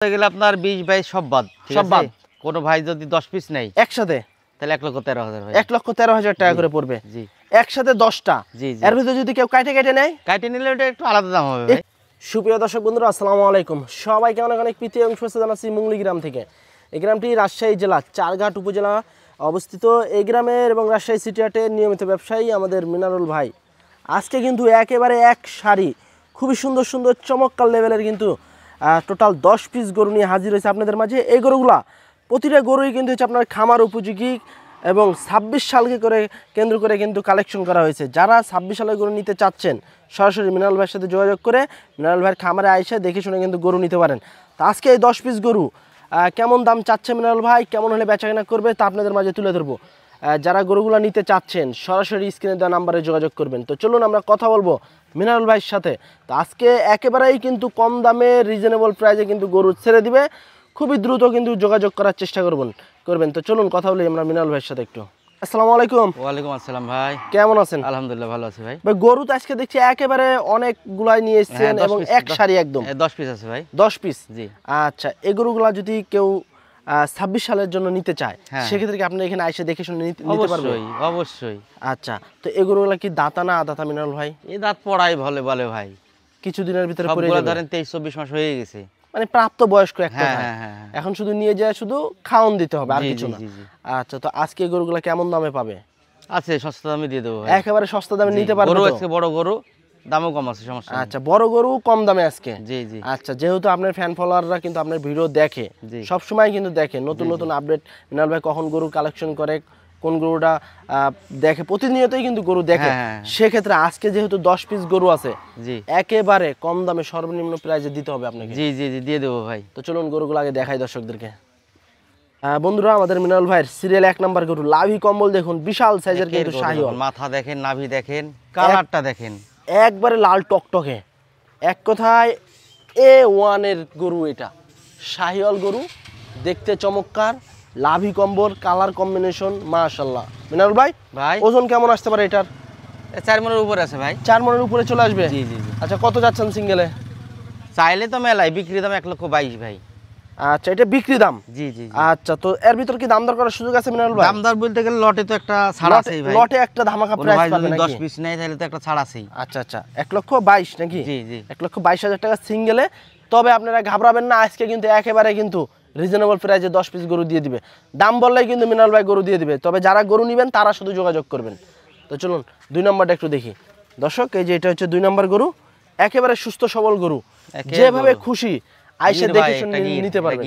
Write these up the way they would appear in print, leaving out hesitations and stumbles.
গেলে আপনার 20 22 সব বাদ, সব বাদ। কোন ভাই যদি 10 পিস নেই একসাথে তাহলে 1,13,000 ভাই। 1,13,000 টাকা করে পড়বে। জি একসাথে 10টা। জি জি। এর ভিতরে যদি কেউ কাটে নেয়, কাটে নিলে ওটা একটু আলাদা দাম হবে ভাই। সুপ্রিয় দর্শক বন্ধুরা, আসসালামু আলাইকুম। সবাইকে অনেক অনেক প্রীতি এবং শুভেচ্ছা জানাচ্ছি মুংলি গ্রাম থেকে। এই গ্রামটি রাজশাহী জেলা চারঘাট উপজেলা অবস্থিত। এই গ্রামের এবং রাজশাহী সিটি হাটের নিয়মিত ব্যবসায়ী আমাদের মিনারুল ভাই আজকে কিন্তু একেবারে এক সারি খুবই সুন্দর সুন্দর চমৎকার লেভেলের কিন্তু টোটাল 10 পিস গরু নিয়ে হাজির হয়েছে আপনাদের মাঝে। এই গরুগুলা প্রতিটা গরুই কিন্তু হচ্ছে আপনার খামার উপযোগী এবং 26 সালকে করে কেন্দ্র করে কিন্তু কালেকশন করা হয়েছে। যারা 26 সালের গরু নিতে চাচ্ছেন সরাসরি মিনারুল ভাইয়ের সাথে যোগাযোগ করে মিনারুল ভাইয়ের খামারে আইসা দেখে শুনে কিন্তু গরু নিতে পারেন। তো আজকে এই 10 পিস গরু কেমন দাম চাচ্ছে মিনারুল ভাই, কেমন হলে বেচাকেনা করবে তা আপনাদের মাঝে তুলে ধরবো। যারা গরুগুলো নিতে চাচ্ছেন সরাসরি স্ক্রিনে দেওয়া নাম্বারে যোগাযোগ করবেন। তো চলুন আমরা কথা বলবো মিনারুল ভাইয়ের সাথে। তো আজকে একেবারেই কিন্তু কম দামে রিজনেবল প্রাইসে কিন্তু গরু ছেড়ে দিবে, খুবই দ্রুত কিন্তু যোগাযোগ করার চেষ্টা করবেন। তো চলুন কথা বলি আমরা মিনারুল ভাইয়ের সাথে একটু। আসসালামু আলাইকুম। ওয়ালাইকুম আসসালাম ভাই, কেমন আছেন? আলহামদুলিল্লাহ ভালো আছি ভাই। ভাই গরু তো আজকে দেখছি একেবারে অনেকগুলাই নিয়ে এসেছেন এবং এক সারি একদম 10 পিস আছে ভাই। 10 পিস। জি আচ্ছা, এই গরুগুলা যদি কেউ 26 সালের জন্য নিতে চায় সেক্ষেত্রে কি আপনি এখানে এসে দেখে শুনে নিতে পারবেন? অবশ্যই অবশ্যই। আচ্ছা, তো এই গরুগুলা কি দাতা না আদাতা মিনারুল ভাই? এই দাঁত পড়াই বলে বলে ভাই, কিছুদিনের ভিতরে পড়ে সবগুলো যাবে? ধরেন 23-24 মাস হয়ে গেছে, মানে প্রাপ্ত বয়স্ক এক হ্যাঁ কথা। হ্যাঁ হ্যাঁ। এখন শুধু নিয়ে যায়, শুধু খাওন দিতে হবে আর জি, কিছু জি, না। জি, জি। আচ্ছা, তো আজকে এই গরুগুলা কেমন দামে পাবে? আছে সস্তা দামে দিয়ে দেবো ভাই। একেবারে সস্তা দামে জি, নিতে পারবে গরু তো? আজকে বড় গরু, দামও কম আছে, সমস্যা নেই। আচ্ছা, বড় গরু কম দামে আজকে। জি জি আচ্ছা, যেহেতু আপনার ফ্যান ফলোয়াররা কিন্তু আপনার ভিডিও দেখে, জি। সব সময় কিন্তু দেখে নতুন নতুন আপডেট মিনারুল ভাই কখন গরু কালেকশন করে, কোন গরুটা দেখে, প্রতিনিয়তই কিন্তু গরু দেখে। হ্যাঁ, হ্যাঁ। সেক্ষেত্রে আজকে যেহেতু 10 পিস গরু আছে, জি একেবারে কম দামে সর্বনিম্ন প্রাইসে দিতে হবে আপনাকে। জি জি জি দিয়ে দেবো ভাই। তো চলুন গরুগুলো আগে দেখাই দর্শকদেরকে। বন্ধুরা, আমাদের মিনারুল ভাইয়ের সিরিয়াল 1 নাম্বার গরু লাভি কম্বল দেখুন, বিশাল সাইজের কিন্তু শাহিওয়াল। মাথা দেখেন, নাভি দেখেন, কালারটা দেখেন, একবারে লাল টকটকে, এক কথায় A1 এর গরু। এটা শাহিওয়াল গরু, দেখতে চমৎকার, লাভি কম্বল, কালার কম্বিনেশন মাশাআল্লাহ। মিনারুল ভাই ভাই ওজন কেমন আসতে পারে এটার? 4 মনের উপরে আছে ভাই। 4 মনের উপরে চলে আসবে? জি জি জি। আচ্ছা, কত যাচ্ছেন সিঙ্গেলে? চাইলে তো মেলায়, বিক্রি দাম 1,22,000 ভাই। আচ্ছা, এটা বিক্রি দাম? জি জি জি। আচ্ছা, তো এর ভিতর কি দাম দর করার সুযোগ আছে মিনারুল ভাই? দামদার বলতে গেলে লটে তো একটা ছাড় আছেই ভাই। লটে একটা ধামাকা কোনো প্রাইস ভাই পাবে যদি নাকি? 10 পিস নেয় তাহলে তো একটা ছাড় আছেই। আচ্ছা আচ্ছা, 1,22,000 নাকি? জি জি। 1,22,000 টাকা সিঙ্গেলে। তবে আপনারা ঘাবড়াবেন না, আজকে কিন্তু একেবারে কিন্তু রিজনেবল প্রাইসে 10 পিস গরু দিয়ে দিবে। দাম বললেই কিন্তু মিনারুল ভাই গরু দিয়ে দিবে, তবে যারা গরু নেবেন তারা শুধু যোগাযোগ করবেন। তো চলুন 2 নম্বরটা একটু দেখি দর্শক। এই যে এটা হচ্ছে 2 নম্বর গরু, একেবারে সুস্থ সবল গরু, যেভাবে খুশি আইসা দেখে শুনে নিতে পারবেন।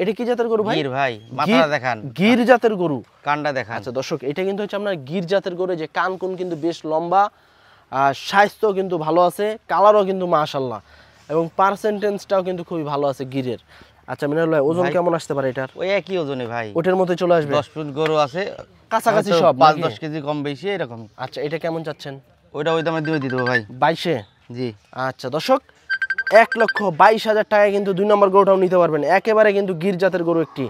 এটা কি জাতের গরু ভাই? গির ভাই, মাথাটা দেখান। গির জাতের গরু, কানটা দেখান। আচ্ছা দর্শক, এটা কিন্তু হচ্ছে আপনার গির জাতের গরু, যে কান কোন কিন্তু বেশ লম্বা, আর স্বাস্থ্য কিন্তু ভালো আছে, কালারও কিন্তু মাশাআল্লাহ, এবং পার্সেন্টেজটাও কিন্তু খুবই ভালো আছে গিরের। আচ্ছা মিনারুল ভাই, ওজন কেমন আসতে পারে এটার? ওই একই ওজনে ভাই, ওটার মধ্যে চলে আসবে? 10 পিস গরু আছে, কাছাকাছি সব 5-10 কেজি কম বেশি এরকম। আচ্ছা, এটা কেমন চাচ্ছেন? ওইটা ওই দামে দিয়ে দেবো ভাই। 22-এ? জি। আচ্ছা দর্শক, 1,22,000 টাকায় কিন্তু 2 নম্বর গরুটাও নিতে পারবেন। একেবারে কিন্তু গির জাতের গরু, একটি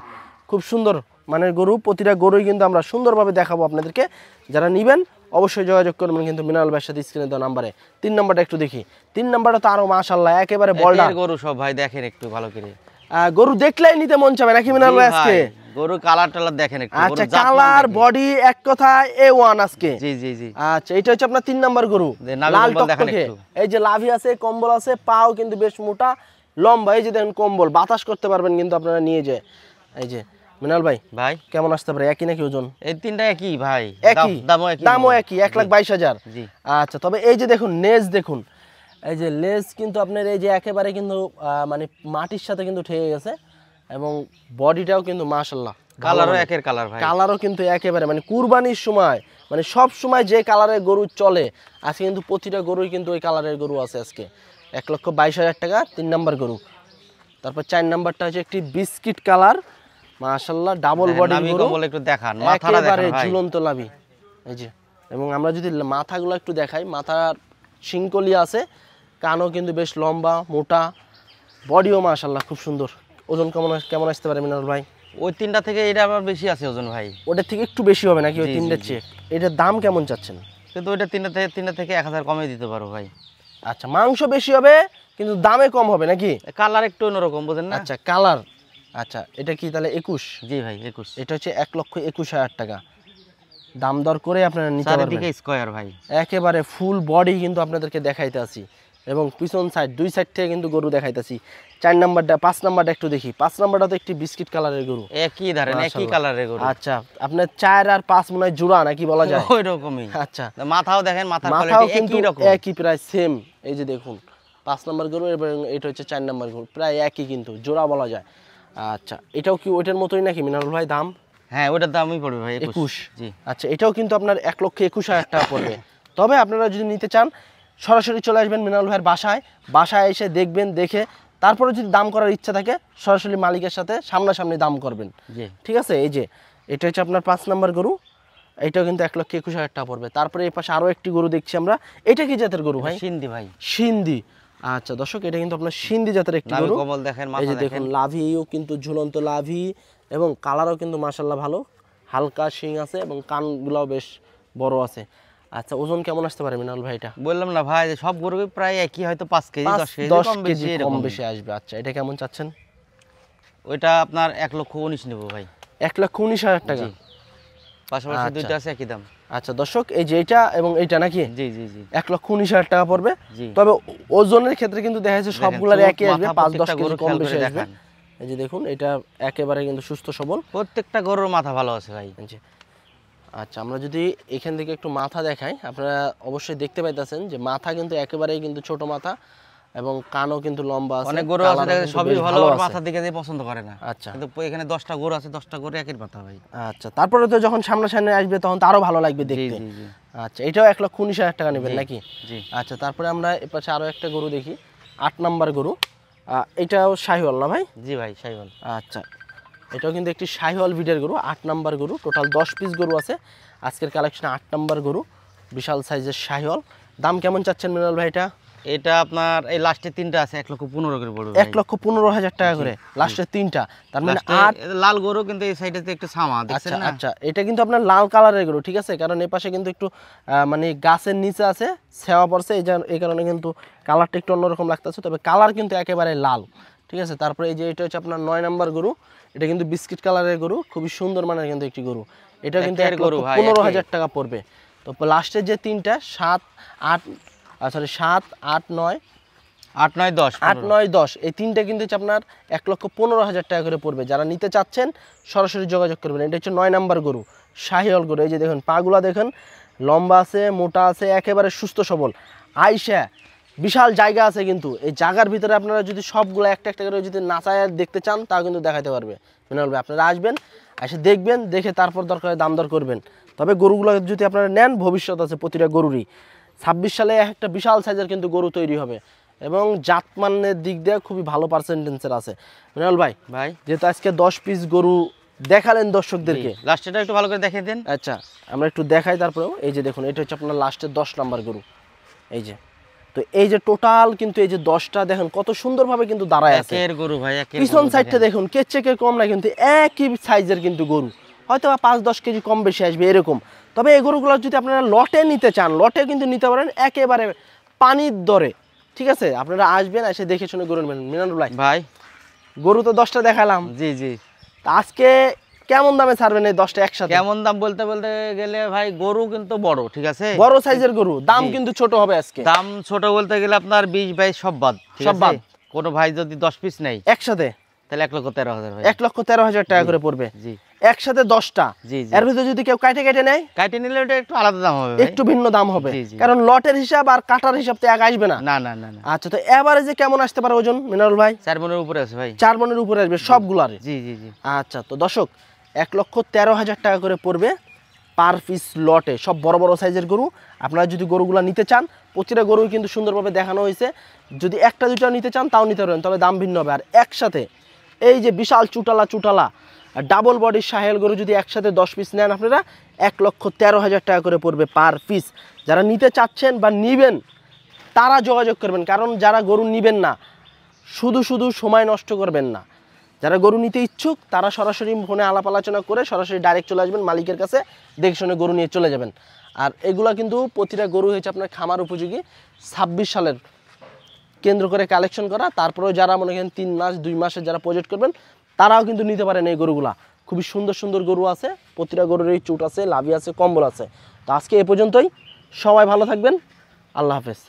খুব সুন্দর মানের গরু। প্রতিটা গরুই কিন্তু আমরা সুন্দরভাবে দেখাবো আপনাদেরকে। যারা নেবেন অবশ্যই যোগাযোগ করবেন কিন্তু মিনারুল ভাইয়ের সাথে স্ক্রিনে দেওয়া নাম্বারে। 3 নম্বরটা একটু দেখি। 3 নম্বরটা তো আরো মাশাআল্লাহ, একেবারে বলডা গরু সব ভাই, দেখেন একটু ভালো করে। গরু দেখলেই নিতে মন চাবে নাকি মিনারুল ভাই আজকে? গরু কালার টালার দেখেন একটু। আচ্ছা, কালার বডি এক কথায় A1 আজকে। জি জি জি। আচ্ছা, এটা হচ্ছে আপনার 3 নাম্বার গরু, লাল টকটকে। এই যে লাভি আছে, কম্বল আছে, পাও কিন্তু বেশ মোটা লম্বা। এই যে দেখেন কম্বল, বাতাস করতে পারবেন কিন্তু আপনারা নিয়ে যায়। এই যে মিনারুল ভাই ভাই কেমন আসতে পারে? একই নাকি ওজন? এই তিনটা একই ভাই, একই দামও একই, দামও একই, 1,22,000। জি। আচ্ছা, তবে এই যে দেখুন নেজ দেখুন, এই যে লেজ কিন্তু আপনার এই যে একেবারে কিন্তু মানে মাটির সাথে কিন্তু ঠেকে গেছে, এবং বডিটাও কিন্তু মাশাআল্লাহ, কালারও একের কালার ভাই। কালারও কিন্তু একেবারে মানে কুরবানির সময়, মানে সব সময় যে কালারের গরু চলে আজকে কিন্তু প্রতিটা গরুই কিন্তু ওই কালারের গরু আছে আজকে। 1,22,000 টাকা 3 নাম্বার গরু। তারপর 4 নাম্বারটা হচ্ছে একটি বিস্কিট কালার, মাশাআল্লাহ, ডাবল বডি গরু। বলে একটু দেখান, মাথাটা দেখান ভাই। ঝুলন্ত লাভি, এই যে। এবং আমরা যদি মাথাগুলো একটু দেখাই, মাথার শিংকলি আছে, কানও কিন্তু বেশ লম্বা মোটা, বডিও মাশাআল্লাহ খুব সুন্দর। ওজন কেমন আসতে পারে মিনারুল ভাই? ওই তিনটা থেকে এটা আবার বেশি আছে ওজন ভাই। ওটার থেকে একটু বেশি হবে নাকি ওই তিনটার চেয়ে? এটার দাম কেমন চাচ্ছেন? কিন্তু ওইটা তিনটা থেকে 1,000 কমে দিতে পারো ভাই। আচ্ছা, মাংস বেশি হবে কিন্তু দামে কম হবে নাকি? কালার একটু অন্যরকম, বুঝেন না? আচ্ছা, কালার। আচ্ছা, এটা কি তাহলে 21? জি ভাই 21। এটা হচ্ছে 1,21,000 টাকা। দাম দর করে আপনারা নিতে পারবেন। চারিদিকে স্কয়ার ভাই, একেবারে ফুল বডি কিন্তু আপনাদেরকে দেখাইতে আছি, এবং পিছন সাইড দুই সাইড থেকে কিন্তু গরু দেখাইতেছি। 4 নাম্বারটা 5 নাম্বারটা একটু দেখি। 5 নাম্বারটা তো একটি বিস্কিট কালারের গরু, একই ধরেন একই মাশাআল্লাহ। কালারের গরু। আচ্ছা, আপনার 4 আর 5 মনে হয় জোড়া নাকি বলা যায়? ওই রকমই। আচ্ছা, মাথাও দেখেন, মাথার মাথাও কোয়ালিটি কিন্তু একই রকম। একই, প্রায় সেম। এই যে দেখুন 5 নাম্বার গরু এবং এটা হচ্ছে 4 নাম্বার গরু, প্রায় একই কিন্তু জোড়া বলা যায়। আচ্ছা, এটাও কি ওইটার মতোই নাকি মিনারুল ভাই? দাম হ্যাঁ, ওটার দামই পড়বে ভাই 21। জি। আচ্ছা, এটাও কিন্তু আপনার 1,21,000 টাকা পড়বে। তবে আপনারা যদি নিতে চান সরাসরি চলে আসবেন মিনারুল ভাইয়ের বাসায় এসে দেখবেন, দেখে তারপরে যদি দাম করার ইচ্ছা থাকে সরাসরি মালিকের সাথে সামনাসামনি দাম করবেন। জি। ঠিক আছে, এই যে এটা হচ্ছে আপনার 5 নাম্বার গরু, এটাও কিন্তু 1,21,000 টাকা পড়বে। তারপরে এই পাশে আরও একটি গরু দেখছি আমরা। এটা কি জাতের গরু ভাই? সিন্ধি ভাই। সিন্ধি। আচ্ছা দর্শক, এটা কিন্তু আপনার সিন্ধি জাতের একটি নাভি গরু। কমল দেখেন, এই মাথা যে দেখেন। দেখুন লাভিও কিন্তু ঝুলন্ত লাভি, এবং কালারও কিন্তু মাশাআল্লাহ ভালো, হালকা শিং আছে এবং কানগুলাও বেশ বড় আছে। আচ্ছা, ওজন কেমন আসতে পারে মিনাল ভাই এটা? বললাম না ভাই, যে সব গরু প্রায় একই, হয়তো 5 কেজি 10 কেজি 10 কম কেজি বেশি কম এরকম। বেশি আসবে। আচ্ছা, এটা কেমন চাচ্ছেন? ওইটা আপনার 1,19,000 নেব ভাই। 1,19,000 টাকা। জি। পাশাপাশি আচ্ছা। দুইটা আছে একই দাম। আচ্ছা দর্শক, এই যে এটা এবং এইটা নাকি জি জি জি 1,19,000 টাকা পড়বে। জি। তবে ওজনের ক্ষেত্রে কিন্তু দেখা যাচ্ছে দেখেন, সবগুলোর চোখ, একই আসবে, মাথা 5-10 প্রত্যেকটা কেজি গরু কম খেয়াল করে বেশি আসবে। দেখান। এই যে দেখুন, এটা একেবারে কিন্তু সুস্থ সবল। প্রত্যেকটা গরুর মাথা ভালো আছে ভাই। জি। আচ্ছা, আমরা যদি এখান থেকে একটু মাথা দেখাই, আপনারা অবশ্যই দেখতে পাইতেছেন যে মাথা কিন্তু একেবারেই কিন্তু ছোট মাথা, এবং কানও কিন্তু লম্বা আছে। অনেক গরু আছে কালারও দেখেন কিন্তু সবই বেশ ভালো, আর আছে। মাথার দিকে দিয়ে পছন্দ করে না। আচ্ছা। কিন্তু এখানে 10টা গরু আছে, 10টা গরু একই মাথা ভাই। আচ্ছা, তারপরে তো যখন সামনাসামনি আসবে তখন তো আরো ভালো লাগবে জি দেখতে। জি জি আচ্ছা, এটাও 1,19,000 টাকা নেবেন জি, নাকি? জি। আচ্ছা, তারপরে আমরা এপাশে আরো একটা গরু দেখি, 8 নাম্বার গরু। এটাও শাহিওয়াল না ভাই? জি ভাই, শাহিওয়াল। আচ্ছা, এটাও কিন্তু একটি শাহিওয়াল ব্রিডের গরু, 8 নাম্বার গরু। টোটাল 10 পিস গরু আছে আজকের কালেকশনে। 8 নাম্বার গরু, বিশাল সাইজের শাহিওয়াল। দাম কেমন চাচ্ছেন মিনাল ভাই এটা? এটা আপনার এই লাস্টে 3টা আছে 1,15,000 করে পড়বে। 1,15,000 টাকা করে লাস্টের 3টা, তার মানে 8। লাল গরু, কিন্তু এই সাইডে একটু ছামা আচ্ছা দেখছেন না? আচ্ছা, এটা কিন্তু আপনার লাল কালারের গরু, ঠিক আছে, কারণ এই পাশে কিন্তু একটু মানে গাছের নিচে আছে, ছেওয়া পড়ছে, এই কারণে কিন্তু কালারটা একটু অন্যরকম লাগতেছে, তবে কালার কিন্তু একেবারে লাল। ঠিক আছে, তারপরে এই যে এটা হচ্ছে আপনার 9 নাম্বার গরু, এটা কিন্তু বিস্কিট কালারের গরু, খুবই সুন্দর মানের কিন্তু একটি গরু। এটা কিন্তু একের গরু ভাই, 1,15,000 টাকা পড়বে। তো লাস্টের যে 3টা 7, 8, 7, 8, 9, 8, 9, 10 8, 9, 10, এই 3টা কিন্তু হচ্ছে আপনার 1,15,000 টাকা করে পড়বে। যারা নিতে চাচ্ছেন সরাসরি যোগাযোগ করবেন। এটা হচ্ছে 9 নাম্বার গরু, শাহিওয়াল গরু। এই যে দেখুন পাগুলা দেখেন, লম্বা আছে, মোটা আছে, একেবারে সুস্থ সবল। আইসা বিশাল জায়গা আছে, কিন্তু এই জায়গার ভিতরে আপনারা যদি সবগুলো একটা একটা করে যদি নাচায় দেখতে চান তাও কিন্তু দেখাতে পারবে মিনাল ভাই। আপনারা আসবেন, এসে দেখবেন, দেখে তারপর দরকার দাম দর করবেন। তবে গরুগুলো যদি আপনারা নেন, ভবিষ্যৎ আছে প্রতিটা গরুরই। 26 সালে একটা বিশাল সাইজের কিন্তু গরু তৈরি হবে, এবং জাতমানের দিক দিয়ে খুবই ভালো পার্সেন্টেন্সের আছে। মিনাল ভাই, ভাই যেহেতু আজকে 10 পিস গরু দেখালেন দর্শকদেরকে, লাস্টেটা একটু ভালো করে দেখিয়ে দেন। আচ্ছা আমরা একটু দেখাই তারপরেও। এই যে দেখুন, এটা হচ্ছে আপনার লাস্টের 10 নাম্বার গরু। এই যে, তো এই যে টোটাল কিন্তু এই যে 10টা দেখেন কত সুন্দরভাবে কিন্তু দাঁড়ায় আছে। একের গরু ভাই, একের পিছন গরু সাইডটা দেখেন। দেখুন, কেচেকে কম না, কিন্তু একই সাইজের কিন্তু গরু, হয়তো 5-10 কেজি কম বেশি আসবে এরকম। তবে এই গরুগুলো যদি আপনারা লটে নিতে চান, লটে কিন্তু নিতে পারেন একেবারে পানির দরে। ঠিক আছে, আপনারা আসবেন, এসে দেখে শুনে গরু নেবেন। মিনানুল ভাই গরু তো 10টা দেখালাম, জি জি, তা আজকে কেমন দামে ছাড়বেন এই 10টা একসাথে? কেমন দাম বলতে বলতে গেলে ভাই, গরু কিন্তু বড়, ঠিক আছে, বড় সাইজের গরু, দাম জি। কিন্তু ছোট হবে আজকে। দাম ছোট বলতে গেলে আপনার 20-22 সব বাদ, ঠিক সব আছে? বাদ। কোনো ভাই যদি 10 পিস নেই একসাথে তাহলে 1,13,000 ভাই। 1,13,000 টাকা করে পড়বে জি একসাথে 10টা। জি জি, এর ভিতরে যদি কেউ কাটে কেটে নেয়, কাটে নিলে ওটা একটু আলাদা দাম হবে ভাই। একটু ভিন্ন দাম হবে, জি, জি। কারণ লটের হিসাব আর কাটার হিসাব তো এক আসবে না। না না না না, আচ্ছা, তো এভারেজে কেমন আসতে পারে ওজন মিনারুল ভাই? 4 মনের উপরে আছে ভাই। 4 মনের উপরে আসবে সবগুলারে। জি জি জি, আচ্ছা, তো দর্শক 1,13,000 টাকা করে পড়বে পার পিস লটে, সব বড় বড় সাইজের গরু। আপনারা যদি গরুগুলো নিতে চান, প্রতিটা গরুই কিন্তু সুন্দরভাবে দেখানো হয়েছে। যদি একটা দুটো নিতে চান তাও নিতে পারবেন, তবে দাম ভিন্ন হবে। আর একসাথে এই যে বিশাল চুটালা আর ডাবল বডির শাহিওয়াল গরু যদি একসাথে 10 পিস নেন, আপনারা 1,13,000 টাকা করে পড়বে পার পিস। যারা নিতে চাচ্ছেন বা নিবেন তারা যোগাযোগ করবেন, কারণ যারা গরু নিবেন না শুধু শুধু সময় নষ্ট করবেন না। যারা গরু নিতে ইচ্ছুক তারা সরাসরি ফোনে আলাপ আলোচনা করে সরাসরি ডাইরেক্ট চলে আসবেন মালিকের কাছে, দেখে শুনে গরু নিয়ে চলে যাবেন। আর এগুলা কিন্তু প্রতিটা গরু হয়েছে আপনার খামার উপযোগী। 26 সালের কেন্দ্র করে কালেকশন করা। তারপরেও যারা মনে করেন 3 মাস 2 মাসের যারা প্রজেক্ট করবেন তারাও কিন্তু নিতে পারেন এই গরুগুলা। খুবই সুন্দর সুন্দর গরু আছে, প্রতিটা গরুরই চুট আছে, লাভি আছে, কম্বল আছে। তো আজকে এ পর্যন্তই, সবাই ভালো থাকবেন, আল্লাহ হাফেজ।